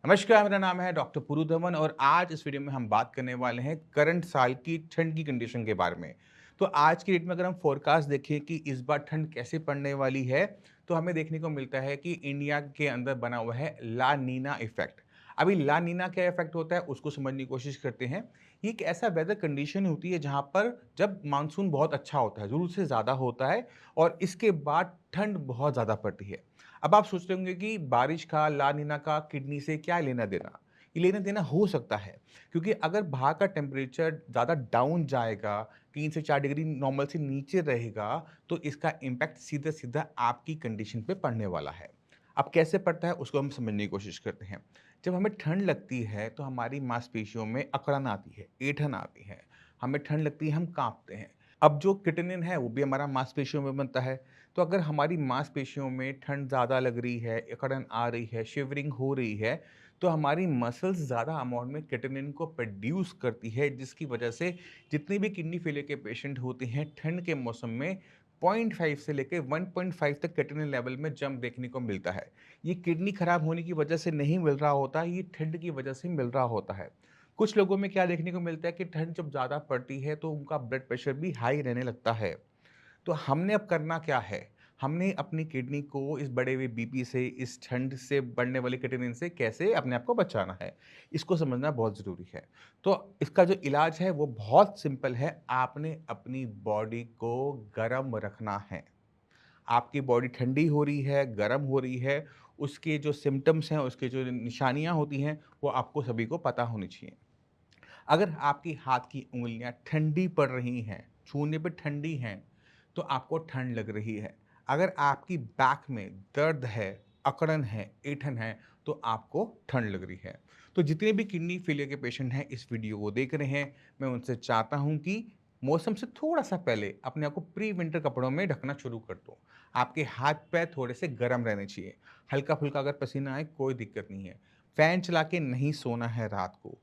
नमस्कार, मेरा नाम है डॉक्टर पुरु धवन और आज इस वीडियो में हम बात करने वाले हैं करंट साल की ठंड की कंडीशन के बारे में। तो आज की डेट में अगर हम फोरकास्ट देखें कि इस बार ठंड कैसे पड़ने वाली है, तो हमें देखने को मिलता है कि इंडिया के अंदर बना हुआ है ला नीना इफेक्ट। अभी ला नीना क्या इफेक्ट होता है उसको समझने की कोशिश करते हैं। ये एक ऐसा वेदर कंडीशन होती है जहाँ पर जब मानसून बहुत अच्छा होता है, ज़रूरत से ज़्यादा होता है और इसके बाद ठंड बहुत ज़्यादा पड़ती है। अब आप सोच रहे होंगे कि बारिश का, ला नीना का किडनी से क्या लेना-देना? ये लेना-देना हो सकता है, क्योंकि अगर बाहर का टेम्परेचर ज़्यादा डाउन जाएगा, 3 से 4 डिग्री नॉर्मल से नीचे रहेगा, तो इसका इम्पैक्ट सीधा-सीधा आपकी कंडीशन पे पड़ने वाला है। अब कैसे पड़ता है, उसको हम समझने की कोशिश करते हैं। जब हमें ठंड लगती है, तो हमारी मांसपेशियों में अकड़न आती है, ऐंठन आती है। हमें ठंड लगती है, हम काँपते हैं। अब जो किटिनिन है, वो भी हमारा मांसपेशियों में बनता है। तो अगर हमारी मांसपेशियों में ठंड ज़्यादा लग रही है, अकड़न आ रही है, शिवरिंग हो रही है, तो हमारी मसल्स ज़्यादा अमाउंट में केटानिन को प्रोड्यूस करती है, जिसकी वजह से जितने भी किडनी फेलियर के पेशेंट होते हैं, ठंड के मौसम में 0.5 से लेके 1.5 तक केटानिन लेवल में जंप देखने को मिलता है। ये किडनी खराब होने की वजह से नहीं मिल रहा होता, ये ठंड की वजह से मिल रहा होता है। कुछ लोगों में क्या देखने को मिलता है कि ठंड जब ज़्यादा पड़ती है, तो उनका ब्लड प्रेशर भी हाई रहने लगता है। तो हमने अब करना क्या है? हमने अपनी किडनी को इस बढ़े हुए बीपी से, इस ठंड से बढ़ने वाली क्रिएटिनिन से कैसे अपने आप को बचाना है, इसको समझना बहुत ज़रूरी है। तो इसका जो इलाज है वो बहुत सिंपल है, आपने अपनी बॉडी को गर्म रखना है। आपकी बॉडी ठंडी हो रही है, गर्म हो रही है, उसके जो सिम्पटम्स हैं, उसकी जो निशानियाँ होती हैं, वो आपको सभी को पता होनी चाहिए। अगर आपकी हाथ की उँगलियाँ ठंडी पड़ रही हैं, छूने पे ठंडी हैं, तो आपको ठंड लग रही है। अगर आपकी बैक में दर्द है, अकड़न है, ऐंठन है, तो आपको ठंड लग रही है। तो जितने भी किडनी फेलियर के पेशेंट हैं, इस वीडियो को देख रहे हैं, मैं उनसे चाहता हूँ कि मौसम से थोड़ा-सा पहले अपने आप को प्री विंटर कपड़ों में ढकना शुरू कर दो। आपके हाथ-पैर थोड़े से गर्म रहने चाहिए। हल्का-फुल्का अगर पसीना आए, कोई दिक्कत नहीं है। फ़ैन चला के नहीं सोना है रात को।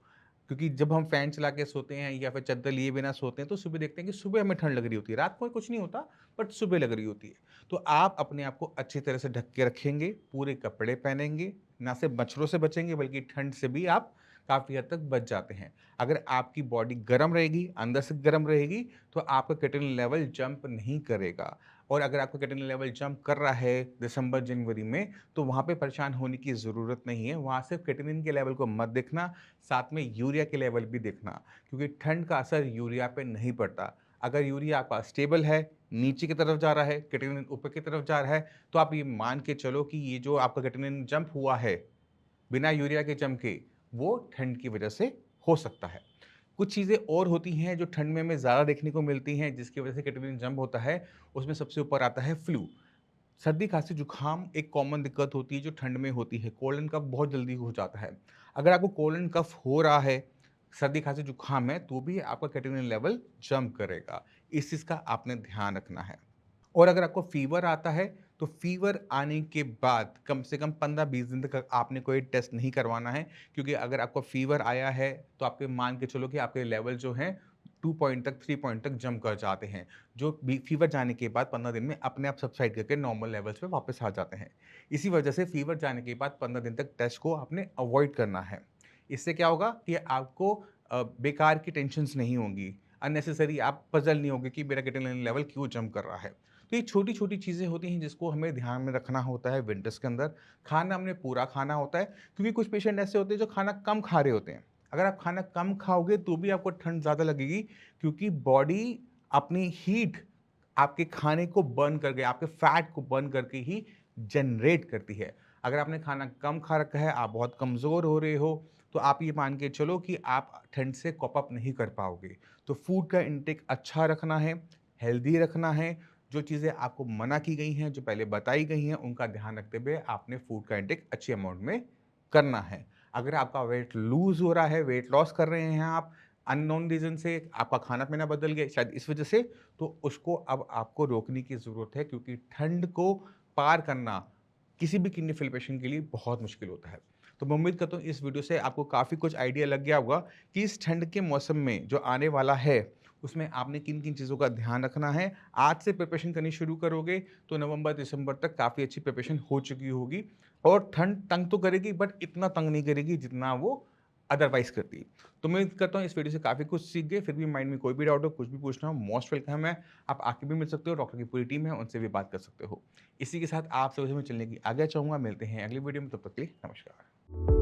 क्योंकि जब हम फ़ैन चला के सोते हैं या फिर चद्दर लिए बिना सोते हैं, तो सुबह देखते हैं कि सुबह हमें ठंड लग रही होती है। रात को कुछ नहीं होता, बट सुबह लग रही होती है। तो आप अपने आप को अच्छी तरह से ढक के रखेंगे, पूरे कपड़े पहनेंगे, ना सिर्फ मच्छरों से बचेंगे बल्कि ठंड से भी आप काफ़ी हद तक बच जाते हैं। अगर आपकी बॉडी गर्म रहेगी, अंदर से गर्म रहेगी, तो आपका केटोन लेवल जंप नहीं करेगा। और अगर आपका केटोन लेवल जंप कर रहा है दिसंबर-जनवरी में, तो वहाँ पे परेशान होने की ज़रूरत नहीं है। वहाँ सिर्फ केटोनिन के लेवल को मत देखना, साथ में यूरिया के लेवल भी देखना, क्योंकि ठंड का असर यूरिया पे नहीं पड़ता। अगर यूरिया आपका स्टेबल है, नीचे की तरफ जा रहा है, क्रिएटिनिन ऊपर की तरफ जा रहा है, तो आप ये मान के चलो कि ये जो आपका क्रिएटिनिन जंप हुआ है, बिना यूरिया के जंप के, वो ठंड की वजह से हो सकता है। कुछ चीज़ें और होती हैं जो ठंड में हमें ज़्यादा देखने को मिलती हैं, जिसकी वजह से क्रिएटिनिन जंप होता है, उसमें सबसे ऊपर आता है फ्लू। सर्दी, खाँसी, जुकाम एक कॉमन दिक्कत होती है जो ठंड में होती है। कोल्ड एंड कफ बहुत जल्दी हो जाता है। अगर आपको कोल्ड एंड कफ हो रहा है, सर्दी, खाँसी, जुकाम है, तो भी आपका क्रिएटिनिन लेवल जंप करेगा। इस चीज़ का आपने ध्यान रखना है। और अगर आपको फ़ीवर आता है, तो फ़ीवर आने के बाद कम से कम 15-20 दिन तक आपने कोई टेस्ट नहीं करवाना है, क्योंकि अगर आपको फ़ीवर आया है, तो आपके मान के चलो कि आपके लेवल जो हैं 2 पॉइंट तक, 3 पॉइंट तक जंप कर जाते हैं, जो बी फ़ीवर जाने के बाद 15 दिन में अपने आप सबसाइड करके नॉर्मल लेवल्स पे वापस आ जाते हैं। इसी वजह से फ़ीवर जाने के बाद 15 दिन तक टेस्ट को आपने अवॉइड करना है। इससे क्या होगा कि आपको बेकार की टेंशन्स नहीं होंगी, अननेसेसरी आप पज़ल नहीं होगे कि मेरा क्रिएटिनिन लेवल क्यों जंप कर रहा है। तो ये छोटी-छोटी चीज़ें होती हैं जिसको हमें ध्यान में रखना होता है विंटर्स के अंदर। खाना हमने पूरा खाना होता है, क्योंकि कुछ पेशेंट ऐसे होते हैं जो खाना कम खा रहे होते हैं। अगर आप खाना कम खाओगे तो भी आपको ठंड ज़्यादा लगेगी, क्योंकि बॉडी अपनी हीट आपके खाने को बर्न करके, आपके फैट को बर्न करके ही जनरेट करती है। अगर आपने खाना कम खा रखा है, आप बहुत कमज़ोर हो रहे हो, तो आप ये मान के चलो कि आप ठंड से कॉप अप नहीं कर पाओगे। तो फूड का इंटेक अच्छा रखना है, हेल्दी रखना है। जो चीज़ें आपको मना की गई हैं, जो पहले बताई गई हैं, उनका ध्यान रखते हुए आपने फूड का इंटेक अच्छी अमाउंट में करना है। अगर आपका वेट लूज़ हो रहा है, वेट लॉस कर रहे हैं आप, अननोन रीज़न से आपका खाना-पीना बदल गया शायद इस वजह से, तो उसको अब आपको रोकने की ज़रूरत है, क्योंकि ठंड को पार करना किसी भी किडनी फेल पेशेंट के लिए बहुत मुश्किल होता है। तो मैं उम्मीद करता हूँ इस वीडियो से आपको काफ़ी कुछ आइडिया लग गया होगा कि इस ठंड के मौसम में जो आने वाला है, उसमें आपने किन-किन चीज़ों का ध्यान रखना है। आज से प्रिपरेशन करनी शुरू करोगे तो नवंबर-दिसंबर तक काफ़ी अच्छी प्रिपरेशन हो चुकी होगी और ठंड तंग तो करेगी बट इतना तंग नहीं करेगी जितना वो अदरवाइज़ करती है। तो मैं उम्मीद करता हूँ इस वीडियो से काफ़ी कुछ सीख गए, फिर भी माइंड में कोई भी डाउट हो, कुछ भी पूछना हो, मोस्ट वेलकम है। आप आके भी मिल सकते हो, डॉक्टर की पूरी टीम है, उनसे भी बात कर सकते हो। इसी के साथ आप सभी से मैं चलने की आज्ञा चाहूँगा, मिलते हैं अगली वीडियो में, तब तक के लिए नमस्कार।